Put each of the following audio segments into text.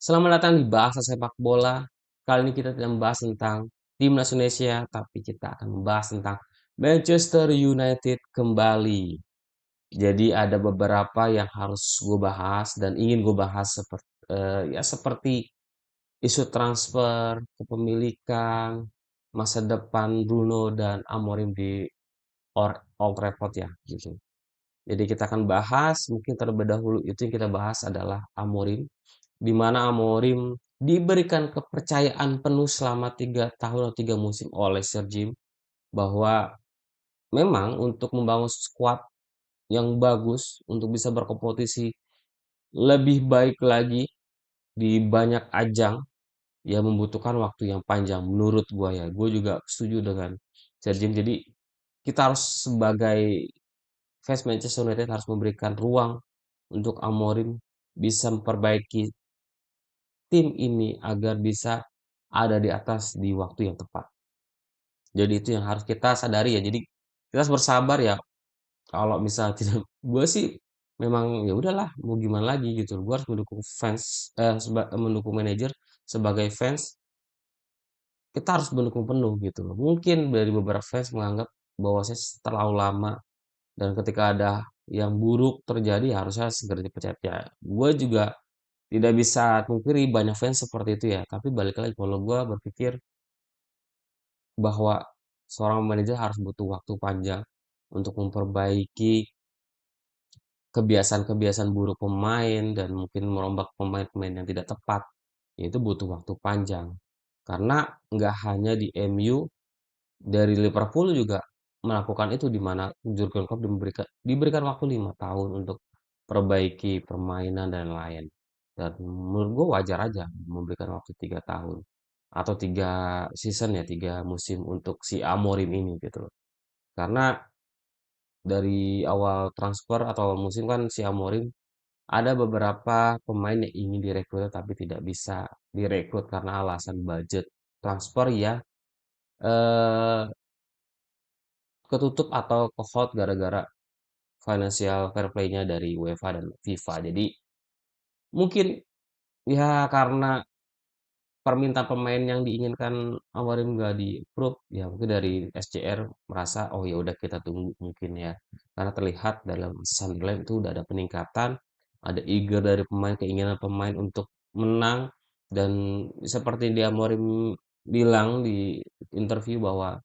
Selamat datang di Bahasa Sepak Bola. Kali ini kita tidak membahas tentang Timnas Indonesia, tapi kita akan membahas tentang Manchester United kembali. Jadi ada beberapa yang harus gue bahas dan ingin gue bahas seperti isu transfer, kepemilikan, masa depan Bruno dan Amorim di Old Trafford ya gitu. Jadi kita akan bahas, mungkin terlebih dahulu itu yang kita bahas adalah Amorim, di mana Amorim diberikan kepercayaan penuh selama 3 tahun atau 3 musim oleh Sir Jim bahwa memang untuk membangun skuad yang bagus untuk bisa berkompetisi lebih baik lagi di banyak ajang ya membutuhkan waktu yang panjang menurut gua ya. Gue juga setuju dengan Sir Jim. Jadi kita harus sebagai fans Manchester United harus memberikan ruang untuk Amorim bisa memperbaiki tim ini agar bisa ada di atas di waktu yang tepat. Jadi itu yang harus kita sadari ya. Jadi kita harus bersabar ya. Kalau misal tidak, gue sih memang ya udahlah mau gimana lagi gitu. Gue harus mendukung fans, mendukung manajer sebagai fans. Kita harus mendukung penuh gitu loh. Mungkin dari beberapa fans menganggap bahwa saya terlalu lama dan ketika ada yang buruk terjadi harusnya segera dipecat ya. Gue juga tidak bisa pungkiri banyak fans seperti itu ya. Tapi balik lagi kalau gue berpikir bahwa seorang manajer harus butuh waktu panjang untuk memperbaiki kebiasaan-kebiasaan buruk pemain dan mungkin merombak pemain-pemain yang tidak tepat. Itu butuh waktu panjang. Karena nggak hanya di MU, dari Liverpool juga melakukan itu di mana Jurgen Klopp diberikan waktu 5 tahun untuk perbaiki permainan dan lain. Dan menurut gue wajar aja memberikan waktu 3 tahun atau 3 season ya 3 musim untuk si Amorim ini gitu loh. Karena dari awal transfer atau awal musim kan si Amorim ada beberapa pemain yang ingin direkrut tapi tidak bisa direkrut karena alasan budget transfer ya eh, ketutup atau ke hold gara-gara financial fair play-nya dari UEFA dan FIFA. Jadi mungkin ya karena permintaan pemain yang diinginkan Amorim nggak di-approve, ya mungkin dari SCR merasa oh ya udah kita tunggu mungkin ya. Karena terlihat dalam Sunderland itu udah ada peningkatan, ada eager dari pemain, keinginan pemain untuk menang dan seperti dia Amorim bilang di interview bahwa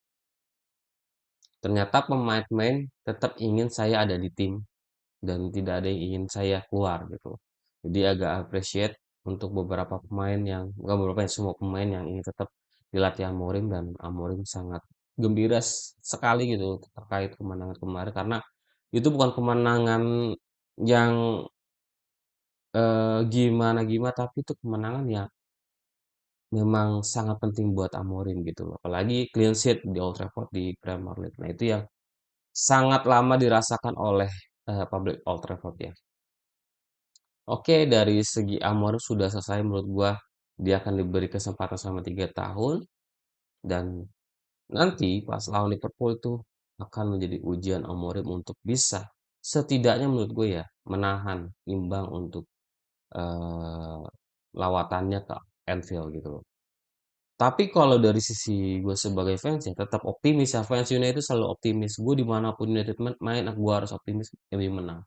ternyata pemain-pemain tetap ingin saya ada di tim dan tidak ada yang ingin saya keluar gitu. Jadi agak appreciate untuk beberapa pemain yang enggak beberapa ya semua pemain yang ingin tetap dilatih Amorim dan Amorim sangat gembira sekali gitu terkait kemenangan kemarin karena itu bukan kemenangan yang gimana-gimana tapi itu kemenangan yang memang sangat penting buat Amorim gitu loh. Apalagi clean sheet di Old Trafford di Premier League. Nah, itu yang sangat lama dirasakan oleh publik Old Trafford ya. Oke, dari segi Amor sudah selesai menurut gua. Dia akan diberi kesempatan selama 3 tahun dan nanti pas lawan Liverpool itu akan menjadi ujian Amorim untuk bisa setidaknya menurut gue ya menahan imbang untuk eh, lawatannya ke Anfield gitu loh. Tapi kalau dari sisi gue sebagai fans ya tetap optimis ya fans United selalu optimis. Gue dimanapun United main, gue harus optimis MU menang.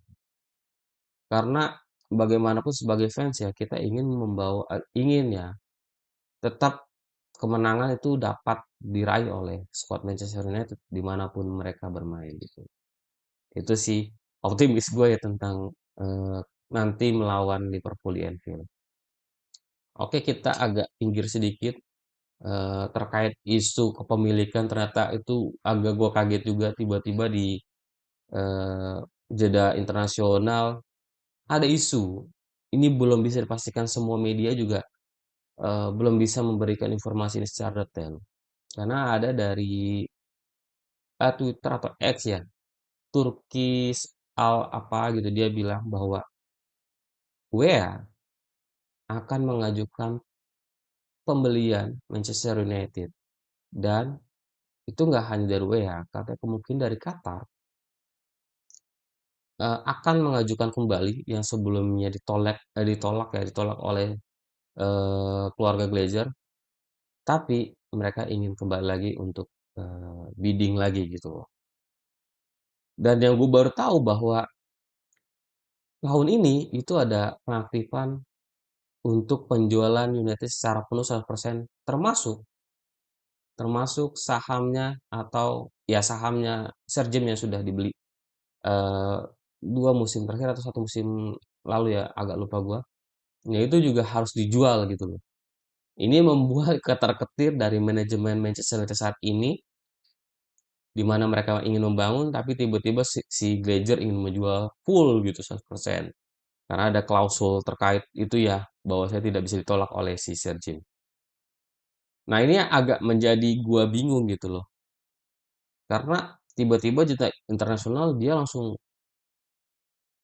Karena bagaimanapun sebagai fans ya kita ingin membawa ingin ya tetap kemenangan itu dapat diraih oleh squad Manchester United dimanapun mereka bermain gitu. Itu sih optimis gue ya tentang nanti melawan Liverpool di Anfield. Oke kita agak pinggir sedikit terkait isu kepemilikan ternyata itu agak gue kaget juga tiba-tiba di eh, jeda internasional ada isu. Ini belum bisa dipastikan semua media juga belum bisa memberikan informasi ini secara detail. Karena ada dari Twitter atau X ya, Turkish Al apa gitu dia bilang bahwa WA akan mengajukan pembelian Manchester United dan itu nggak hanya dari WA, katanya kemungkinan dari Qatar akan mengajukan kembali yang sebelumnya ditolak oleh keluarga Glazer, tapi mereka ingin kembali lagi untuk bidding lagi gitu loh. Dan yang gue baru tahu bahwa tahun ini itu ada pengaktifan untuk penjualan United secara penuh 100% termasuk termasuk sahamnya atau ya sahamnya Sergem yang sudah dibeli eh, 2 musim terakhir atau 1 musim lalu ya agak lupa gua. Ya itu juga harus dijual gitu loh. Ini membuat ketar-ketir dari manajemen Manchester United saat ini di mana mereka ingin membangun tapi tiba-tiba si Glazer ingin menjual full gitu 100%. Karena ada klausul terkait itu ya bahwa saya tidak bisa ditolak oleh si Sergio. Nah, ini yang agak menjadi gua bingung gitu loh. Karena tiba-tiba juta internasional dia langsung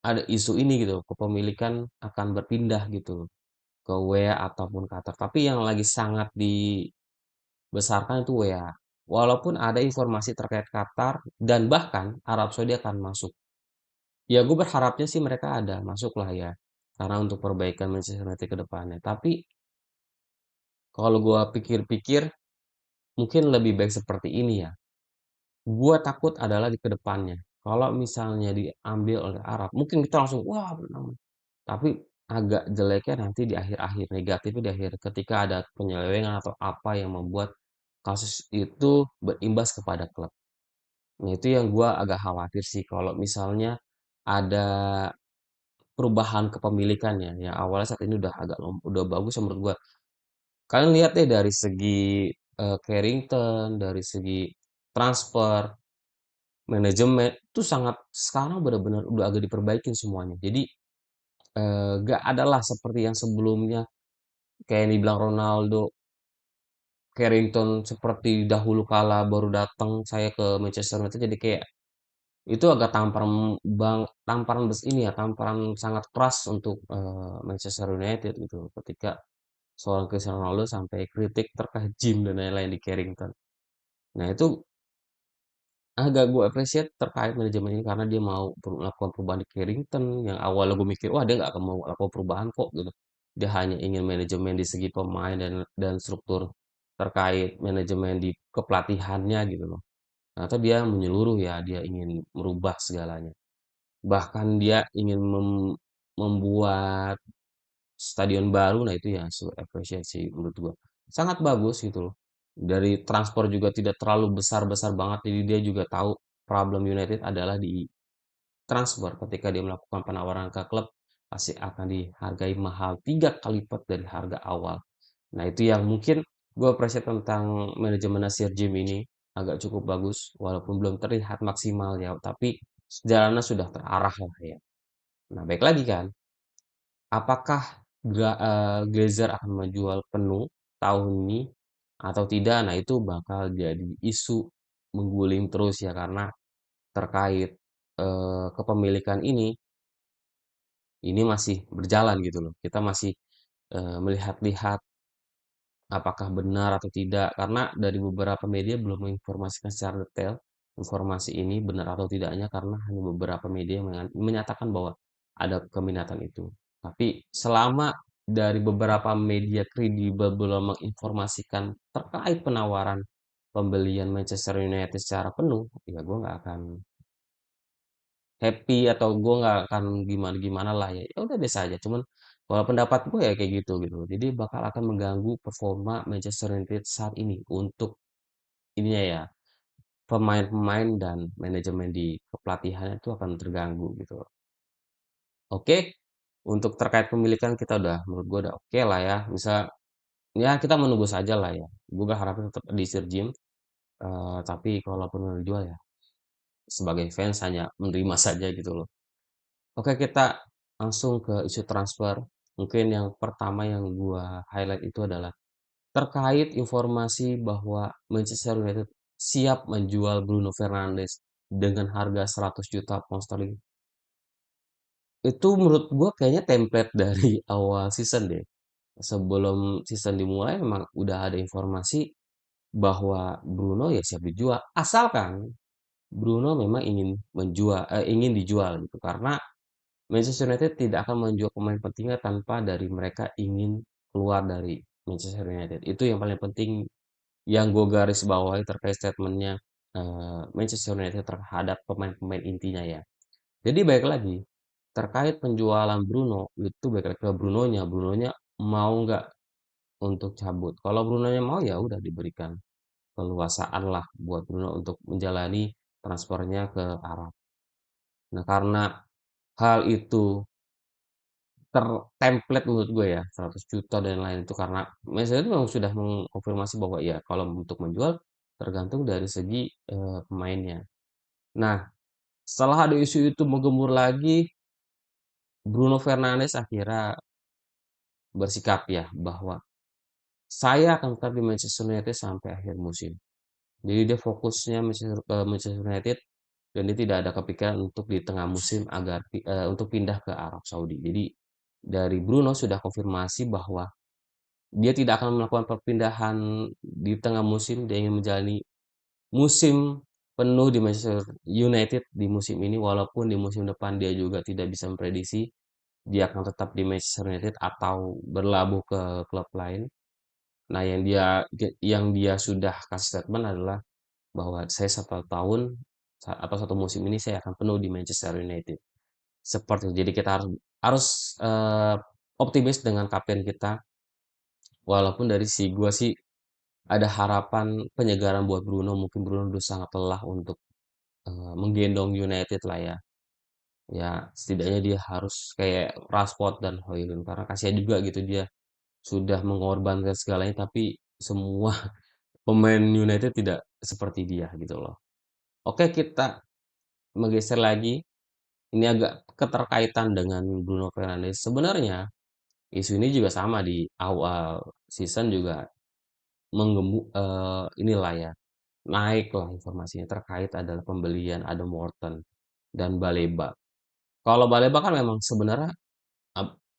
ada isu ini gitu, kepemilikan akan berpindah gitu ke WA ataupun Qatar. Tapi yang lagi sangat dibesarkan itu WA. Walaupun ada informasi terkait Qatar dan bahkan Arab Saudi akan masuk. Ya gue berharapnya sih mereka ada, masuklah ya. Karena untuk perbaikan Manchester United ke depannya. Tapi kalau gue pikir-pikir, mungkin lebih baik seperti ini ya. Gua takut adalah di kedepannya. Kalau misalnya diambil oleh Arab, mungkin kita langsung wah menang. Tapi agak jeleknya nanti di akhir-akhir, negatifnya di akhir ketika ada penyelewengan atau apa yang membuat kasus itu berimbas kepada klub. Nah, itu yang gua agak khawatir sih kalau misalnya ada perubahan kepemilikannya. Yang awalnya saat ini udah agak udah bagus menurut gua. Kalian lihat deh dari segi Carrington, dari segi transfer, manajemen itu sangat sekarang benar-benar udah agak diperbaikin semuanya. Jadi gak adalah seperti yang sebelumnya kayak yang dibilang Ronaldo, Carrington seperti dahulu kala baru datang saya ke Manchester United jadi kayak itu agak tamparan ini ya tamparan sangat keras untuk Manchester United gitu ketika seorang Cristiano Ronaldo sampai kritik terkait gym dan lain-lain di Carrington. Nah itu agak gue appreciate terkait manajemen ini karena dia mau melakukan perubahan di Carrington yang awalnya gue mikir wah dia nggak akan mau melakukan perubahan kok gitu dia hanya ingin manajemen di segi pemain dan struktur terkait manajemen di kepelatihannya gitu loh atau dia menyeluruh ya dia ingin merubah segalanya bahkan dia ingin membuat stadion baru nah itu ya apresiasi menurut gua sangat bagus gitu loh dari transport juga tidak terlalu besar-besar banget jadi dia juga tahu problem United adalah di transfer ketika dia melakukan penawaran ke klub pasti akan dihargai mahal 3 kali lipat dari harga awal nah itu yang mungkin gue appreciate tentang manajemen Nasir Jim ini agak cukup bagus walaupun belum terlihat maksimal ya tapi jalannya sudah terarah lah ya nah baik lagi kan apakah Glazer akan menjual penuh tahun ini atau tidak? Nah, itu bakal jadi isu mengguling terus ya karena terkait kepemilikan ini masih berjalan gitu loh. Kita masih melihat-lihat apakah benar atau tidak karena dari beberapa media belum menginformasikan secara detail informasi ini benar atau tidaknya karena hanya beberapa media menyatakan bahwa ada keminatan itu. Tapi selama dari beberapa media kredibel belum menginformasikan terkait penawaran pembelian Manchester United secara penuh, ya gue nggak akan happy atau gue nggak akan gimana-gimana lah ya. Ya udah biasa aja. Cuman kalau pendapat gue ya kayak gitu gitu. Jadi bakal akan mengganggu performa Manchester United saat ini untuk ininya ya pemain-pemain dan manajemen di kepelatihan itu akan terganggu gitu. Oke, untuk terkait pemilikan kita udah menurut gue udah oke lah ya. Bisa ya kita menunggu saja lah ya. Gue berharap tetap di Sir Jim. Tapi kalaupun mau dijual ya sebagai fans hanya menerima saja gitu loh. Oke, kita langsung ke isu transfer. Mungkin yang pertama yang gua highlight itu adalah terkait informasi bahwa Manchester United siap menjual Bruno Fernandes dengan harga 100 juta pound sterling. Itu menurut gua kayaknya template dari awal season deh. Sebelum season dimulai memang udah ada informasi bahwa Bruno ya siap dijual asalkan Bruno memang ingin dijual gitu karena Manchester United tidak akan menjual pemain pentingnya tanpa dari mereka ingin keluar dari Manchester United. Itu yang paling penting yang gue garis bawahi terkait statementnya Manchester United terhadap pemain-pemain intinya ya. Jadi baik lagi, terkait penjualan Bruno, itu balik lagi ke Brunonya. Brunonya mau nggak untuk cabut? Kalau Brunonya mau ya udah diberikan keluasaan lah buat Bruno untuk menjalani transfernya ke Arab. Nah karena hal itu tertemplate menurut gue ya 100 juta dan lain itu karena Manchester itu memang sudah mengkonfirmasi bahwa ya kalau untuk menjual tergantung dari segi pemainnya. Nah, setelah ada isu itu menggembur lagi, Bruno Fernandes akhirnya bersikap ya bahwa saya akan tetap di Manchester United sampai akhir musim. Jadi dia fokusnya Manchester United dan dia tidak ada kepikiran untuk di tengah musim agar untuk pindah ke Arab Saudi. Jadi dari Bruno sudah konfirmasi bahwa dia tidak akan melakukan perpindahan di tengah musim. Dia ingin menjalani musim penuh di Manchester United di musim ini, walaupun di musim depan dia juga tidak bisa memprediksi dia akan tetap di Manchester United atau berlabuh ke klub lain. Nah, yang dia sudah kasih statement adalah bahwa saya 1 tahun atau 1 musim ini saya akan penuh di Manchester United. Seperti itu. Jadi kita harus harus optimis dengan kapten kita. Walaupun dari si gua sih ada harapan penyegaran buat Bruno. Mungkin Bruno udah sangat lelah untuk menggendong United lah ya. Ya setidaknya dia harus kayak Rashford dan Højlund karena kasihan juga gitu dia sudah mengorbankan segalanya tapi semua pemain United tidak seperti dia gitu loh. Oke, kita menggeser lagi. Ini agak keterkaitan dengan Bruno Fernandes. Sebenarnya isu ini juga sama di awal season juga inilah ya, naiklah informasinya terkait adalah pembelian Adam Wharton dan Baleba. Kalau Baleba kan memang sebenarnya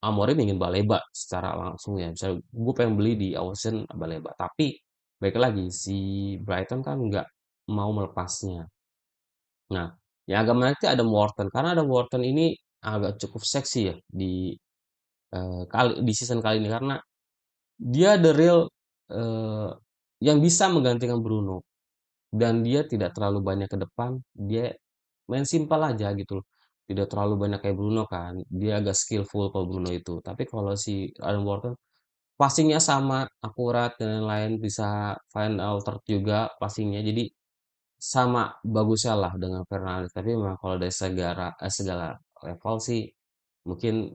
Amorim ingin Baleba secara langsung ya. Misalnya gue pengen beli di auction Baleba, tapi baik lagi si Brighton kan nggak mau melepasnya. Nah, yang agak menarik itu Adam Wharton karena Adam Wharton ini agak cukup seksi ya di season kali ini karena dia the real eh, yang bisa menggantikan Bruno dan dia tidak terlalu banyak ke depan, dia main simpel aja gitu loh. Tidak terlalu banyak kayak Bruno kan. Dia agak skillful kalau Bruno itu. Tapi kalau si Adam Wharton passingnya sama akurat dan lain-lain bisa find alter juga passingnya. Jadi sama bagusnya lah dengan Fernandes. Tapi memang kalau dari segala level sih mungkin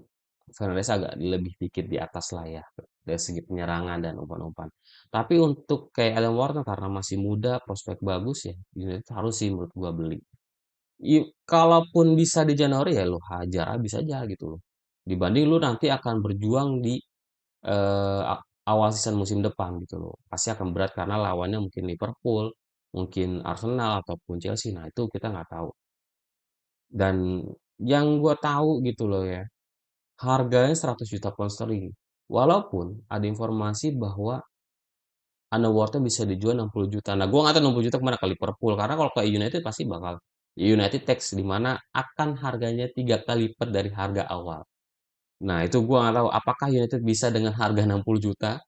Fernandes agak lebih dikit di atas lah ya dari segi penyerangan dan umpan-umpan. Tapi untuk kayak Adam Wharton karena masih muda, prospek bagus ya, United harus sih menurut gua beli. Kalaupun bisa di Januari ya lo hajar habis aja gitu loh. Dibanding lu nanti akan berjuang di eh, awal season musim depan gitu loh. Pasti akan berat karena lawannya mungkin Liverpool, mungkin Arsenal ataupun Chelsea. Nah, itu kita nggak tahu. Dan yang gue tahu gitu loh ya, harganya 100 juta pound sterling. Walaupun ada informasi bahwa Underwater bisa dijual 60 juta. Nah, gue nggak tahu 60 juta kemana ke Liverpool. Karena kalau ke United pasti bakal United Tax di mana akan harganya 3 kali lipat dari harga awal. Nah, itu gue nggak tahu apakah United bisa dengan harga 60 juta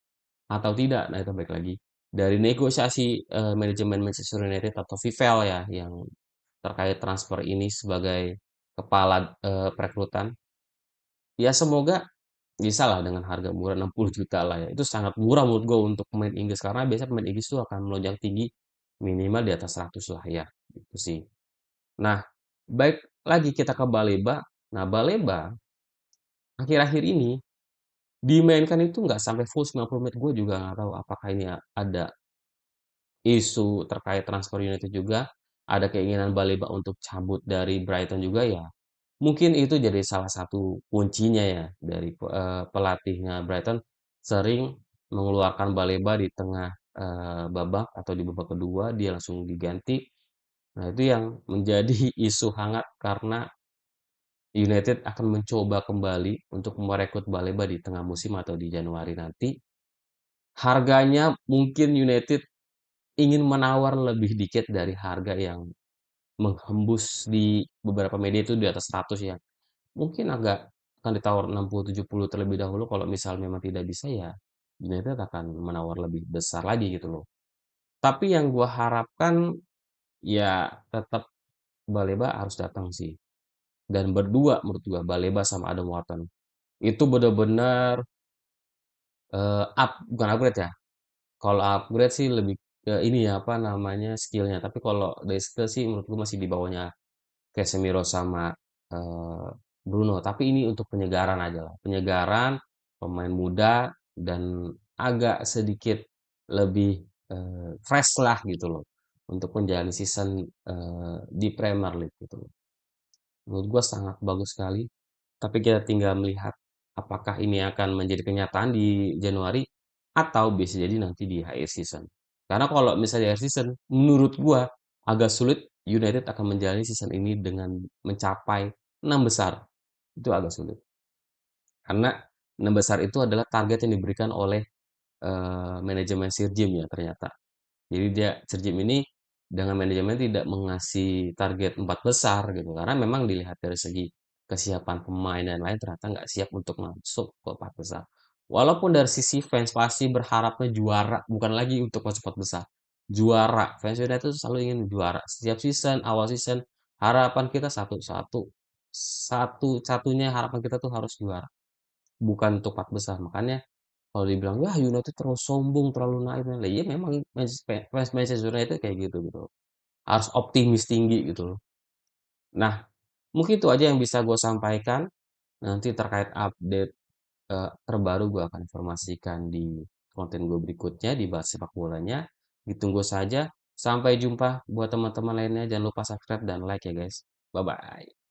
atau tidak. Nah, itu baik lagi. Dari negosiasi manajemen Manchester United atau VFL ya yang terkait transfer ini sebagai kepala perekrutan. Ya semoga bisa lah dengan harga murah 60 juta lah ya. Itu sangat murah menurut gue untuk pemain Inggris karena biasanya pemain Inggris itu akan melonjak tinggi minimal di atas 100 lah ya. Itu sih. Nah, baik lagi kita ke Baleba. Nah, Baleba akhir-akhir ini dimainkan itu nggak sampai full 90 menit. Gue juga nggak tahu apakah ini ada isu terkait transfer United juga. Ada keinginan Baleba untuk cabut dari Brighton juga ya. Mungkin itu jadi salah satu kuncinya ya dari pelatihnya Brighton sering mengeluarkan Baleba di tengah babak atau di babak kedua dia langsung diganti. Nah, itu yang menjadi isu hangat karena United akan mencoba kembali untuk merekrut Baleba di tengah musim atau di Januari nanti. Harganya mungkin United ingin menawar lebih dikit dari harga yang menghembus di beberapa media itu di atas 100 ya. Mungkin agak kan ditawar 60-70 terlebih dahulu, kalau misal memang tidak bisa ya United akan menawar lebih besar lagi gitu loh. Tapi yang gua harapkan ya tetap Baleba harus datang sih. Dan berdua menurut gua Baleba sama Adam Wharton itu bener-bener bukan upgrade ya. Kalau upgrade sih lebih ke ini ya apa namanya skillnya. Tapi kalau dari skill sih menurut gua masih di bawahnya Casemiro sama eh, Bruno. Tapi ini untuk penyegaran aja lah. Penyegaran pemain muda dan agak sedikit lebih fresh lah gitu loh untuk menjalani season di Premier League gitu loh. Menurut gua sangat bagus sekali. Tapi kita tinggal melihat apakah ini akan menjadi kenyataan di Januari atau bisa jadi nanti di akhir season. Karena kalau misalnya akhir season, menurut gua agak sulit United akan menjalani season ini dengan mencapai 6 besar. Itu agak sulit. Karena 6 besar itu adalah target yang diberikan oleh manajemen Sir Jim ya ternyata. Jadi dia Sir Jim ini dengan manajemen tidak mengasih target 4 besar gitu. Karena memang dilihat dari segi kesiapan pemain dan lain ternyata nggak siap untuk masuk ke 4 besar. Walaupun dari sisi fans pasti berharapnya juara, bukan lagi untuk masuk 4 besar. Juara. Fans United itu selalu ingin juara. Setiap season, awal season, harapan kita satu-satunya harapan kita tuh harus juara. Bukan untuk 4 besar. Makanya kalau dibilang, wah United terlalu sombong, terlalu naif. Lah iya memang fans Manchester United kayak gitu gitu. Harus optimis tinggi gitu loh. Nah, mungkin itu aja yang bisa gue sampaikan. Nanti terkait update terbaru gue akan informasikan di konten gue berikutnya di bahas sepak bolanya. Ditunggu saja. Sampai jumpa buat teman-teman lainnya. Jangan lupa subscribe dan like ya guys. Bye-bye.